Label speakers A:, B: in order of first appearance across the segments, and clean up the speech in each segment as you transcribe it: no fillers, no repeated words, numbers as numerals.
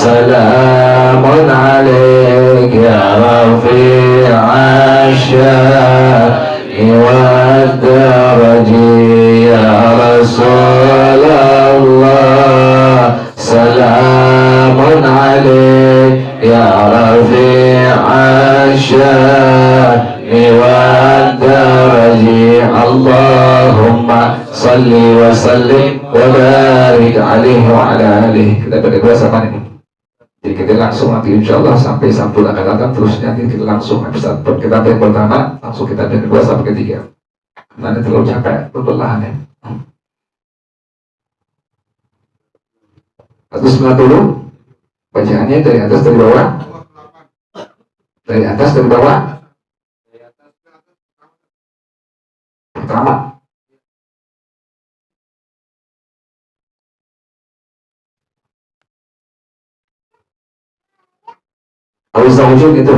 A: سلام عليك يا رفيع الشان والدرج يا رسول الله سلام عليك يا رفيع الشان والدرج اللهم صل وسلم وبارك عليه وعلى آله. Kita berdua sama ini. Jadi kita langsung nanti insya Allah sampai Sabtu akan datang, terus nanti kita langsung episode kita yang pertama, langsung kita yang kedua sampai ketiga. Nanti terlalu capek, berlahan ya. 190 bacaannya dari atas dari bawah, dari atas dari bawah. Pertama. Awizawujud itu.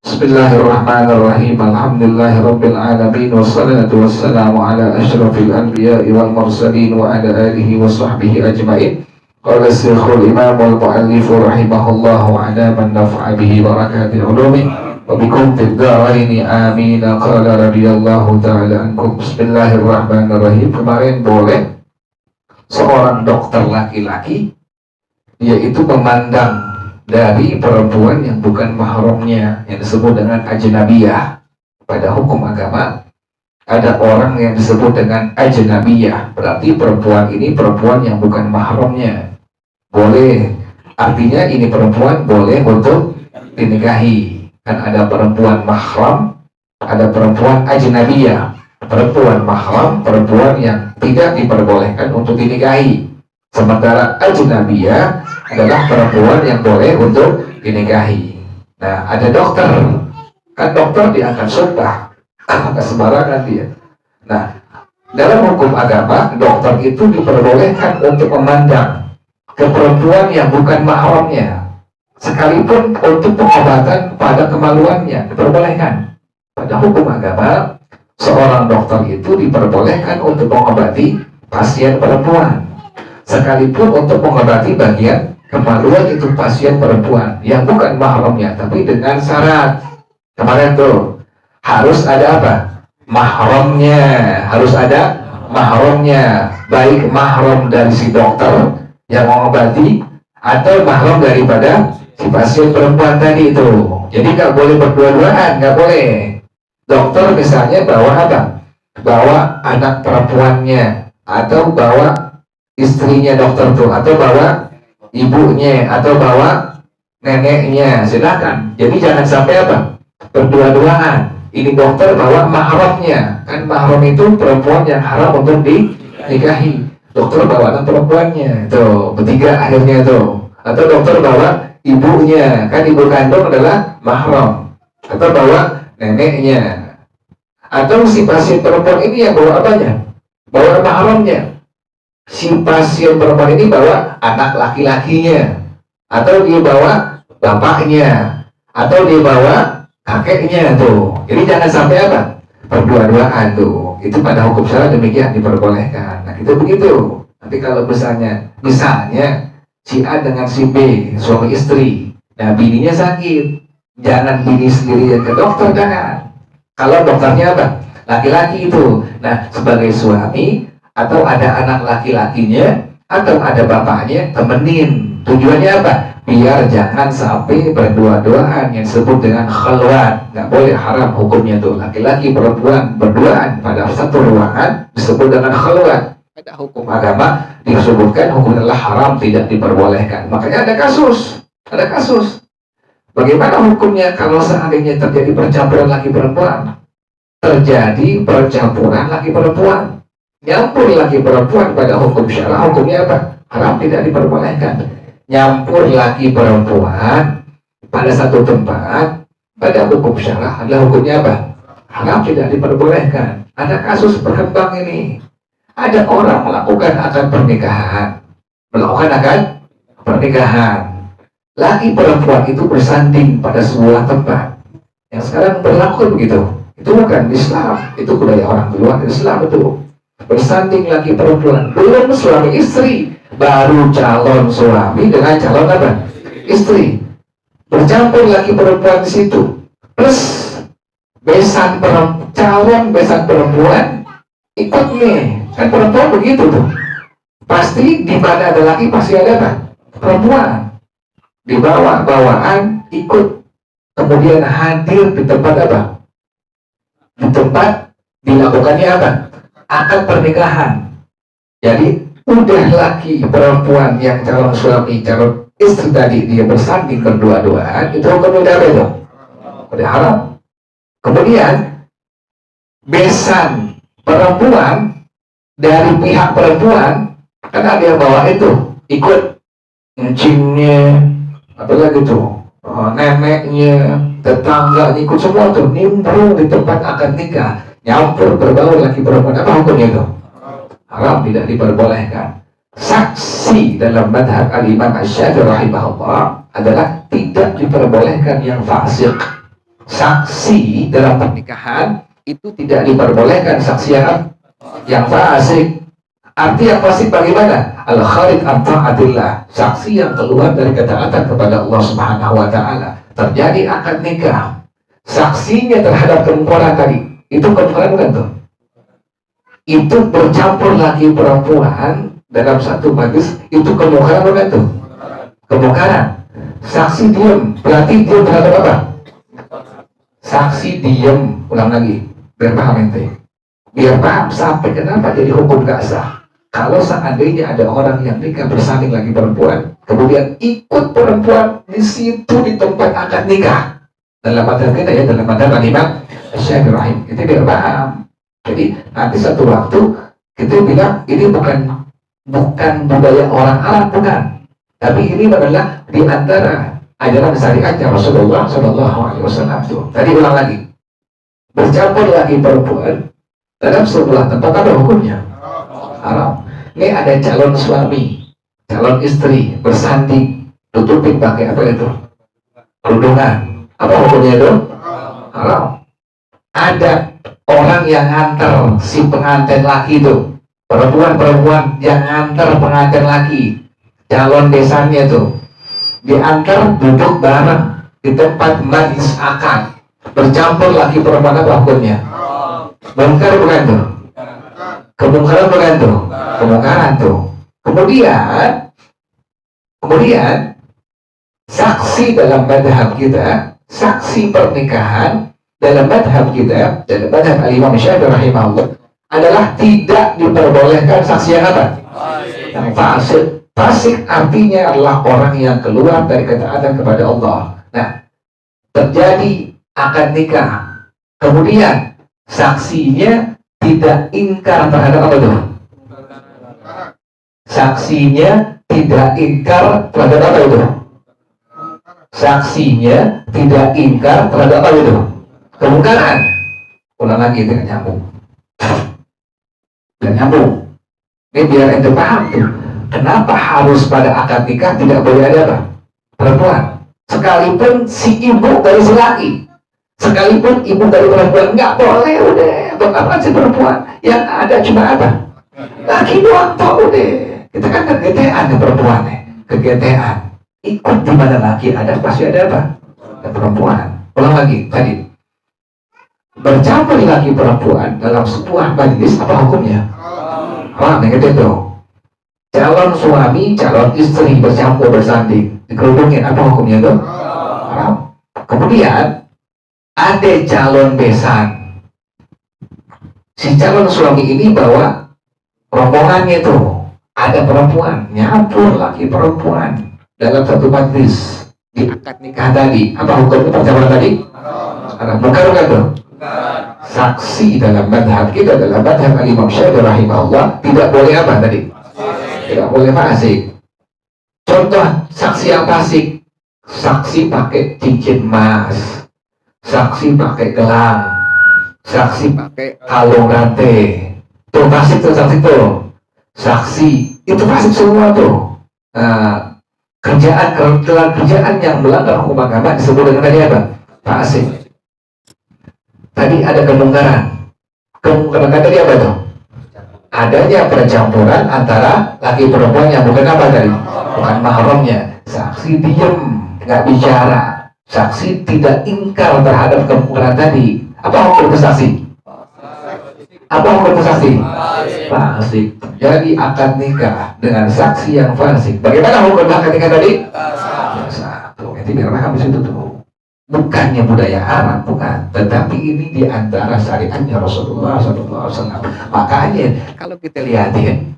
A: Bismillahirrahmanirrahim. Alhamdulillahirabbil alamin wassalatu wassalamu ala asyrafil anbiya'i wal mursalin wa ala alihi wa sahbihi ajmain. Qala Syekhul Imam wal Mu'allif rahimahullah wa ala man naf'a bihi barakati ulumi wa bikum fid dharain amin. Qala radhiyallahu ta'ala ankum. Bismillahirrahmanirrahim. Kemarin boleh seorang dokter laki-laki yaitu memandang dari perempuan yang bukan mahramnya, yang disebut dengan ajnabiyah. Pada hukum agama ada orang yang disebut dengan ajnabiyah, berarti perempuan ini perempuan yang bukan mahramnya. Boleh, artinya ini perempuan boleh untuk dinikahi. Kan ada perempuan mahram, ada perempuan ajnabiyah. Perempuan mahram, perempuan yang tidak diperbolehkan untuk dinikahi. Sementara ajnabiyah adalah perempuan yang boleh untuk dinikahi. Nah, ada dokter, kan dokter diangkat sumpah, maka sembarangan dia. Nah, dalam hukum agama, dokter itu diperbolehkan untuk memandang ke perempuan yang bukan mahramnya, sekalipun untuk pengobatan pada kemaluannya, diperbolehkan. Pada hukum agama, seorang dokter itu diperbolehkan untuk mengobati pasien perempuan, sekalipun untuk mengobati bagian kemaluan itu pasien perempuan yang bukan mahramnya, tapi dengan syarat kemarin tuh harus ada apa? Mahramnya, harus ada mahramnya, baik mahram dari si dokter yang mengobati atau mahram daripada si pasien perempuan tadi itu. Jadi nggak boleh berdua-duaan, nggak boleh. Dokter misalnya bawa apa? Bawa anak perempuannya, atau bawa istrinya dokter tuh, atau bawa ibunya, atau bawa neneknya, silakan. Jadi jangan sampai apa? Berdua-duaan. Ini dokter bawa mahramnya, kan mahram itu perempuan yang haram untuk dinikahi. Dokter bawa anak perempuannya, tuh bertiga akhirnya tuh. Atau dokter bawa ibunya, kan ibu kandung adalah mahram. Atau bawa neneknya. Atau si pasien perempuan ini yang bawa apanya? Bawa mahramnya. Si pasien perempuan ini bawa anak laki-lakinya, atau dia bawa bapaknya, atau dia bawa kakeknya tuh. Jadi jangan sampai apa? Berdua-duaan tuh. Itu pada hukum syara demikian diperbolehkan. Nah itu begitu. Nanti kalau misalnya si A dengan si B suami istri, nah bininya sakit, jangan bini sendiri yang ke dokter, jangan. Kalau dokternya apa? Laki-laki itu. Nah sebagai suami atau ada anak laki-lakinya, atau ada bapaknya, temenin. Tujuannya apa? Biar jangan sampai berdua-duaan, yang disebut dengan khalwat. Nggak boleh, haram hukumnya tuh. Laki-laki perempuan berduaan pada satu ruangan disebut dengan khalwat. Ada hukum agama disebutkan hukum adalah haram, tidak diperbolehkan. Makanya ada kasus. Bagaimana hukumnya kalau seandainya terjadi percampuran laki perempuan? Terjadi percampuran laki perempuan, nyampur laki perempuan pada hukum syara, hukumnya apa? Haram, tidak diperbolehkan. Nyampur laki perempuan pada satu tempat pada hukum syara adalah hukumnya apa? Haram, tidak diperbolehkan. Ada kasus berkembang ini. Ada orang melakukan akad pernikahan, laki perempuan itu bersanding pada sebuah tempat. Yang sekarang berlaku begitu. Itu bukan Islam, itu budaya orang luar Islam itu. Bersanding laki perempuan, belum suami istri, baru calon suami dengan calon apa? Istri. Bercampur laki perempuan di situ. Plus calon besan perempuan ikut nih. Kan perempuan begitu tuh. Pasti di mana ada laki pasti ada apa? Perempuan. Dibawa bawaan ikut. Kemudian hadir di tempat apa? Di tempat dilakukannya apa? Akad pernikahan. Jadi udah laki perempuan yang calon suami calon istri tadi dia bersanding berdua-duaan, itu hukum udah apa itu? Udah haram. Kemudian besan perempuan dari pihak perempuan kan ada yang bawa itu ikut encingnya apalagi tuh neneknya tetangganya ikut semua tuh nimbrung di tempat akad nikah, nyampur berbaur laki perempuan, apa hukumnya itu? Haram, tidak diperbolehkan. Saksi dalam madhab al-Imam Asy-Syafi'i rahimahullah adalah tidak diperbolehkan yang fasik. Saksi dalam pernikahan itu tidak diperbolehkan saksi yang fasik. Arti yang fasik bagaimana? Al-kharij an ta'atillah, saksi yang keluar dari ketaatan kepada Allah Subhanahu wa taala. Terjadi akad nikah. Saksinya terhadap kemungkaran tadi. Itu kemungkaran bukan tuh? Itu bercampur laki perempuan dalam satu majlis, itu kemungkaran bukan tuh? Kemungkaran. Saksi diam, berarti diam terhadap apa? Saksi diam, ulang lagi, biar paham ente. Biar paham sampai kenapa jadi hukum gak sah. Kalau seandainya ada orang yang nikah bersanding lagi perempuan, kemudian ikut perempuan di situ di tempat akad nikah. Dalam madhab kita ya, dalam madhab Imam Asy-Syafi'i, itu biar paham. Jadi nanti satu waktu kita bilang ini bukan budaya orang Arab, bukan. Tapi ini adalah di antara ajaran syariatnya Rasulullah SAW. Tadi ulang lagi, bercampur lagi perempuan dalam sebuah tempat apa hukumnya? Haram. Ini ada calon suami, calon istri bersanding, tutupin pakai apa itu? Kerudungan. Apa hukumnya itu? Haram. Ada orang yang nganter si pengantin laki itu, perempuan yang nganter pengantin laki, calon besannya tuh, diantar duduk bareng di tempat majlis akad, bercampur laki perempuan, apa hukumnya? Mungkar bukan tuh? Kemungkaran bukan tuh? Kemungkaran tuh. Kemudian saksi dalam madhab kita, saksi pernikahan dalam madhab kita, dalam madhab al-Imam Syafi'i rahimahullah adalah tidak diperbolehkan saksi yang apa? Yang fasik. Fasik artinya adalah orang yang keluar dari ketaatan kepada Allah. Nah, terjadi akad nikah, kemudian saksinya tidak ingkar terhadap apa itu? Saksinya tidak ingkar terhadap apa itu? Saksinya tidak ingkar terhadap apa itu? Kemungkaran. Ulang lagi dengan nyambung. Dan nyambung. Ini biar ente paham tuh. Kenapa harus pada akad nikah tidak boleh ada apa? Perempuan. Sekalipun si ibu dari si laki, sekalipun ibu dari perempuan, nggak boleh udah. Buat apa sih perempuan? Yang ada cuma apa? Laki doang tau udah. Kita kan kegetean ya perempuan nih. Kegetean. Ikut di mana laki ada pasti ada apa? Ada perempuan. Ulang lagi tadi. Bercampur laki perempuan dalam sebuah majlis, apa hukumnya? Haram, yang itu. Calon suami, calon istri bercampur bersanding, dikerudungin, apa hukumnya itu? Haram. Kemudian ada calon besan. Si calon suami ini bawa rombongannya itu, ada perempuan, nyampur laki perempuan dalam satu majlis di akad nikah tadi, apa hukumnya percampuran tadi? Haram. Bukan tuh? Saksi dalam madhab kita, dalam madhab al-Imam Syafi'i rahimahullah tidak boleh apa tadi? Tidak boleh fasik. Contoh saksi yang fasik, saksi pakai cincin emas, saksi pakai gelang, saksi pakai kalung rantai, tuh fasik tuh saksi tuh. Saksi itu fasik semua tuh. Kerjaan yang melanggar hukum agama disebut dengan tadi apa? Fasik. Tadi ada kemungkaran. Kemungkaran tadi apa tuh? adanya percampuran antara laki perempuan yang bukan apa tadi? Bukan mahramnya. Saksi diem, nggak bicara. Saksi tidak ingkar terhadap kemungkaran tadi. Apa hukum saksi? Apa hukum saksi? Fasik. Jadi akad nikah dengan saksi yang fasik. Bagaimana hukum akad nikah tadi? Satu. Itu biar paham di situ tuh. Bukannya budaya Arab, bukan, tetapi ini di antara syariatnya Rasulullah SAW. Makanya kalau kita lihatin,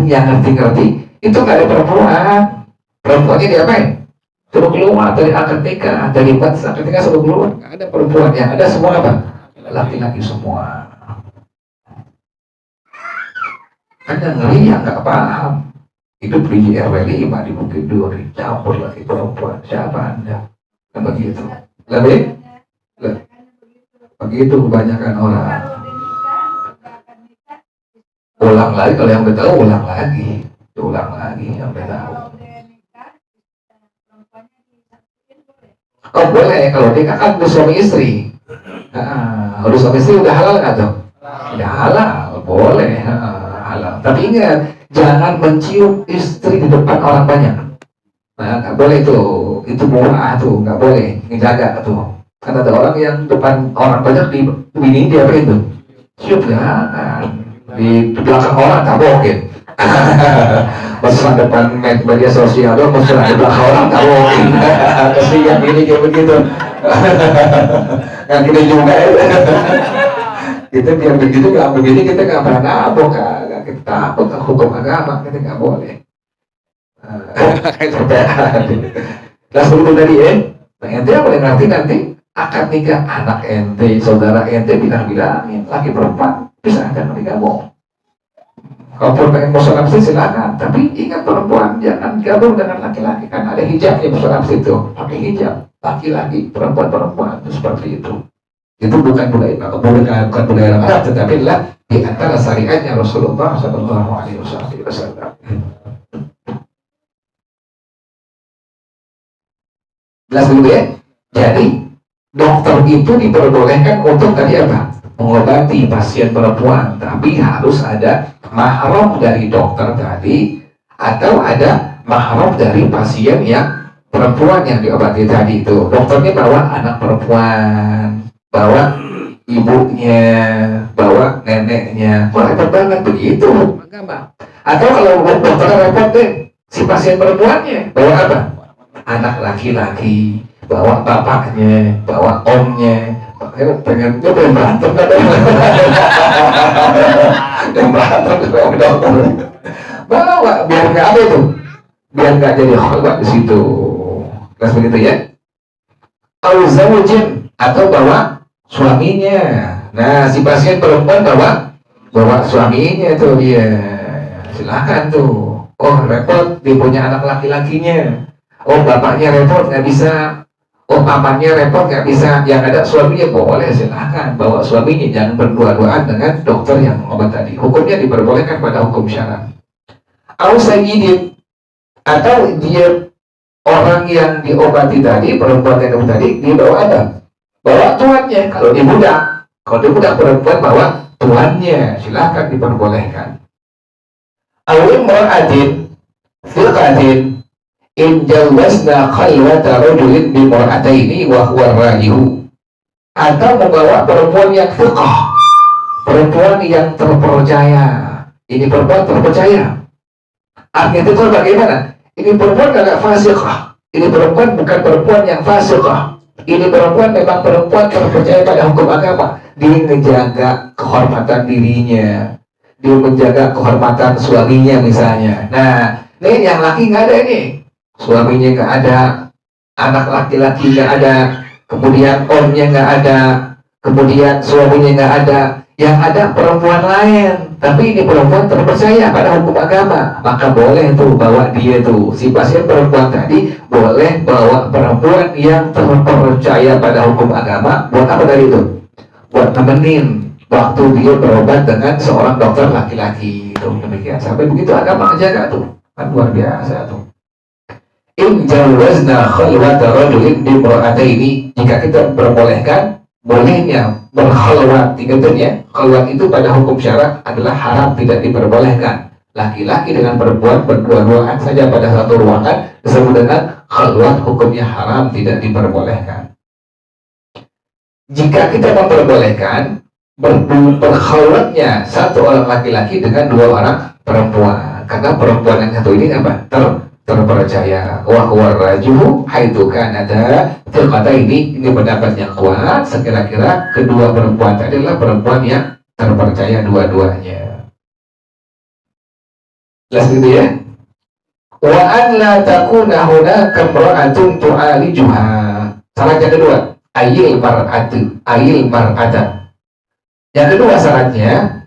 A: yang ngerti-ngerti, itu nggak ada perempuan. Perempuannya diapain? Suruh keluar dari akad nikah, dari batas akad nikah suruh keluar. Nggak ada perempuan, yang ada semua apa? Laki-laki semua. Kan yang ngeri yang nggak paham. Hidup di RW 5 di Bukit Duri, campur laki perempuan. Siapa Anda? Kan begitu. Begitu kebanyakan orang. Ulang lagi, kalau yang udah tahu ulang lagi yang udah tahu. Oh boleh, kalau nikah kan udah suami istri. Udah suami istri udah halal nggak tuh? Udah halal, boleh halal. Tapi ingat, jangan mencium istri di depan orang banyak. Nah, nggak boleh tuh, itu murah tuh, nggak boleh, ngejaga tuh. Karena ada orang yang depan orang banyak di bini dia apa itu? Cium jangan, di belakang orang tabokin. Mesra depan media sosial doang, mesra di belakang orang tabokin. Kesian ini kayak begitu. Nggak gini juga ya. Kita biar begitu nggak begini kita nggak pernah nabok, kita takut hukum agama, kita nggak boleh. Langsung dulu dari ente yang boleh ngerti nanti akad nikah anak ente, saudara ente bilang-bilangin laki perempuan bisa akan digabung. Kalau pun pengen musolapsi silakan, tapi ingat perempuan jangan gabung dengan laki-laki, kan ada hijabnya musolapsi itu, pakai hijab laki-laki perempuan itu seperti itu. Itu bukan budaya Arab, tetapi adalah di antara syariatnya Rasulullah SAW. Jelas dulu ya. Jadi dokter itu diperbolehkan untuk tadi apa? Mengobati pasien perempuan, tapi harus ada mahram dari dokter tadi atau ada mahram dari pasien yang perempuan yang diobati tadi itu. Dokternya bawa anak perempuan, bawa ibunya, bawa neneknya. Wah, repot banget begitu. Atau kalau dokter repot deh, si pasien perempuannya bawa apa? Anak laki-laki, bawa bapaknya, bawa omnya. Pengen berantem kan? Yang berantem sama dokter. Bawa biar nggak ada itu, biar nggak jadi khalwat di situ. Kelas begitu ya. Al-zawjin atau bawa suaminya. Nah, si pasien perempuan bawa suaminya tuh dia. Silakan tuh. Oh repot, dia punya anak laki-lakinya. Oh bapaknya repot nggak bisa, oh pamannya repot nggak bisa, yang ada suaminya boleh silakan bawa suaminya, jangan berdua-duaan dengan dokter yang obat tadi. Hukumnya diperbolehkan pada hukum syarat. Sayyidin atau dia orang yang diobati tadi, perempuan yang diobati tadi, dia bawa apa? Bawa tuannya. Kalau dia budak perempuan bawa tuannya, silakan diperbolehkan. Awim mar'atin fiqatin in jawazna khalwata rajulin bi mar'ataini wa huwa rajihu. Atau membawa perempuan yang fiqah, perempuan yang terpercaya. Ini perempuan terpercaya. Artinya itu bagaimana? Ini perempuan agak fasiqah. Ini perempuan bukan perempuan yang fasiqah. Ini perempuan memang perempuan terpercaya pada hukum agama. Dia menjaga kehormatan dirinya, dia menjaga kehormatan suaminya misalnya. Nah, ini yang laki nggak ada ini. Suaminya nggak ada, anak laki-laki nggak ada, kemudian omnya nggak ada, kemudian suaminya nggak ada, yang ada perempuan lain. Tapi ini perempuan terpercaya pada hukum agama, maka boleh tuh bawa dia tuh. Si pasien perempuan tadi boleh bawa perempuan yang terpercaya pada hukum agama. Buat apa tadi itu? Buat nemenin waktu dia berobat dengan seorang dokter laki-laki. Itu demikian. Sampai begitu agama menjaga tuh, kan luar biasa tuh. In jawazna khalwata rajulin bi imra'ataini, jika kita memperbolehkan bolehnya berkhalwat, ingat ya, khalwat itu pada hukum syara adalah haram, tidak diperbolehkan. Laki-laki dengan perempuan berdua-duaan saja pada satu ruangan disebut dengan khalwat, hukumnya haram, tidak diperbolehkan. Jika kita memperbolehkan berkhalwatnya satu orang laki-laki dengan dua orang perempuan, karena perempuan yang satu ini apa? Terpercaya. Wa huwa rajuhu haitsu kana kata ini pendapat yang kuat sekira-kira kedua perempuan tadi adalah perempuan yang terpercaya dua-duanya. Jelas gitu ya? Wa an la takuna hunaka imra'atun tu'alijuha. Syarat yang kedua, ayil mar'ata. Yang kedua syaratnya,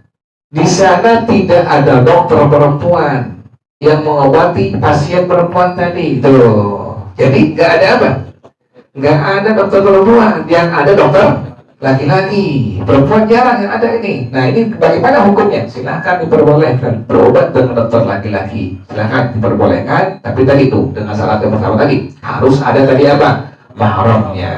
A: di sana tidak ada dokter perempuan yang mengobati pasien perempuan tadi. Tuh. Jadi nggak ada apa? Nggak ada dokter perempuan, yang ada dokter laki-laki. Perempuan jarang yang ada ini. Nah ini bagaimana hukumnya? Silahkan diperbolehkan berobat dengan dokter laki-laki. Silahkan diperbolehkan, tapi tadi itu dengan syarat yang pertama tadi harus ada tadi apa? Mahramnya.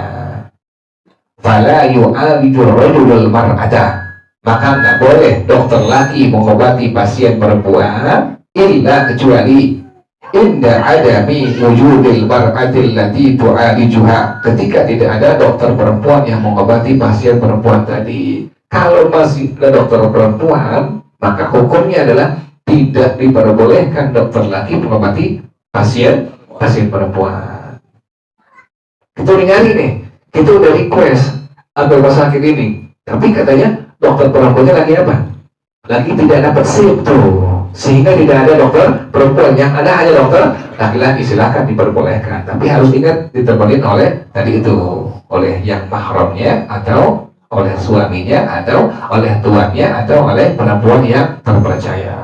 A: Fala yu'alijur rajulul mar'ata. Maka nggak boleh dokter laki mengobati pasien perempuan illa kecuali inda adami wujudil mar'atil lati tu'alijuha, ketika tidak ada dokter perempuan yang mengobati pasien perempuan tadi. Kalau masih ada dokter perempuan, maka hukumnya adalah tidak diperbolehkan dokter laki mengobati pasien perempuan. Kita udah nyari nih, kita udah request agar rumah sakit ini, tapi katanya dokter perempuannya lagi apa? Lagi tidak dapat shift tuh, sehingga tidak ada dokter perempuan, yang ada hanya dokter laki-laki. Silakan diperbolehkan, tapi harus ingat ditemenin oleh tadi itu, oleh yang mahramnya atau oleh suaminya atau oleh tuannya atau oleh perempuan yang terpercaya.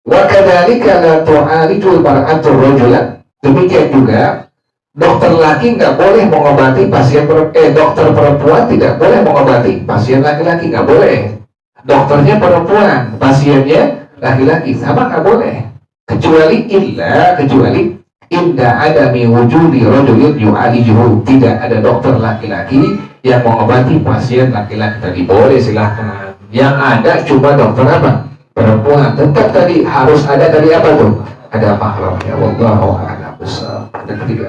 A: Wa kadzalika la tu'alijul mar'atu rajulan. Demikian juga dokter laki nggak boleh mengobati pasien dokter perempuan tidak boleh mengobati pasien laki-laki, nggak boleh. Dokternya perempuan, pasiennya laki-laki, sama nggak boleh. Kecuali inda adami wujudi rajulin yu'alijuhu, tidak ada dokter laki-laki yang mengobati pasien laki-laki tadi, boleh silahkan. Yang ada cuma dokter apa? Perempuan. Tetap tadi harus ada tadi apa tuh? Ada mahramnya. Wallahu a'lam bishawab. Ada ketiga.